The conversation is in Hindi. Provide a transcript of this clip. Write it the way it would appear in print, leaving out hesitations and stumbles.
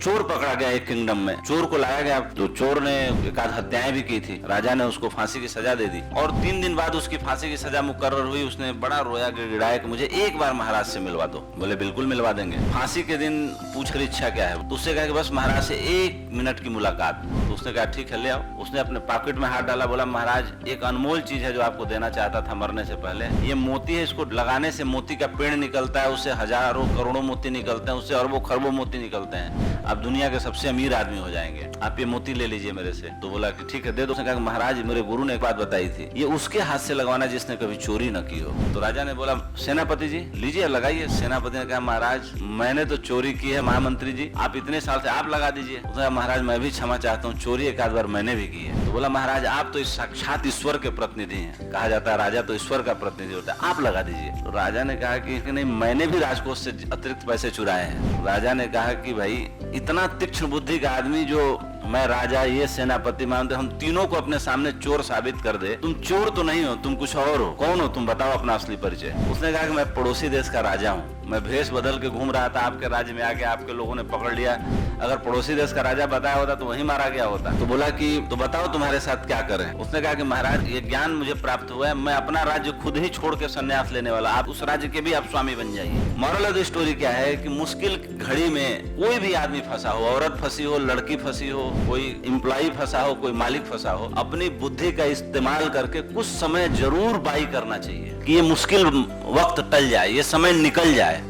चोर पकड़ा गया एक किंगडम में, चोर को लाया गया तो चोर ने एक आध हत्याएं भी की थी। राजा ने उसको फांसी की सजा दे दी और 3 दिन बाद उसकी फांसी की सजा मुकर्रर हुई। उसने बड़ा रोया गिड़गिड़ाया कि मुझे एक बार महाराज से मिलवा दो। बोले बिल्कुल मिलवा देंगे। फांसी के दिन पूछ रही इच्छा क्या है, तो उससे कहा कि बस महाराज से 1 मिनट की मुलाकात। तो उसने कहा ठीक है ले आओ। उसने अपने पॉकेट में हाथ डाला, बोला महाराज एक अनमोल चीज है जो आपको देना चाहता था मरने से पहले। ये मोती है, इसको लगाने से मोती का पेड़ निकलता है, उससे हजारों करोड़ों मोती निकलते हैं, उससे अरबों खरबों मोती निकलते हैं। आप दुनिया के सबसे अमीर आदमी हो जाएंगे, आप ये मोती ले लीजिए मेरे से। तो बोला कि ठीक है दे दो। उसने कहा महाराज मेरे गुरु ने एक बात बताई थी, ये उसके हाथ से लगवाना जिसने कभी चोरी न की हो। तो राजा ने बोला सेनापति जी लीजिए लगाइए। सेनापति ने कहा महाराज मैंने तो चोरी की है, महामंत्री जी आप इतने साल से आप लगा दीजिए। उसने कहा महाराज मैं भी क्षमा चाहता हूँ, चोरी एक आध बार मैंने भी की है। तो बोला महाराज आप तो साक्षात ईश्वर के प्रतिनिधि हैं, कहा जाता है राजा तो ईश्वर का प्रतिनिधि होता है, आप लगा दीजिए। तो राजा ने कहा कि नहीं मैंने भी राजकोष से अतिरिक्त पैसे चुराए हैं। राजा ने कहा कि भाई इतना तीक्ष्ण बुद्धि का आदमी जो मैं राजा ये सेनापति मानते हम तीनों को अपने सामने चोर साबित कर दे, तुम चोर तो नहीं हो, तुम कुछ और हो, कौन हो तुम बताओ अपना असली परिचय। उसने कहा कि मैं पड़ोसी देश का राजा हूँ, मैं भेष बदल के घूम रहा था, आपके राज्य में आके आपके लोगों ने पकड़ लिया, अगर पड़ोसी देश का राजा बताया होता तो वहीं मारा गया होता। तो बोला कि तो बताओ तुम्हारे साथ क्या करें। उसने कहा कि महाराज ये ज्ञान मुझे प्राप्त हुआ है, मैं अपना राज्य खुद ही छोड़ के संन्यास लेने वाला, आप उस राज्य के भी आप स्वामी बन जाइए। मॉरल ऑफ द स्टोरी क्या है कि मुश्किल घड़ी में कोई भी आदमी फंसा हो, औरत फंसी हो, लड़की फंसी हो, कोई एम्प्लॉय फंसा हो, कोई मालिक फंसा हो, अपनी बुद्धि का इस्तेमाल करके कुछ समय जरूर बाई करना चाहिए कि ये मुश्किल वक्त टल जाए, ये समय निकल जाए।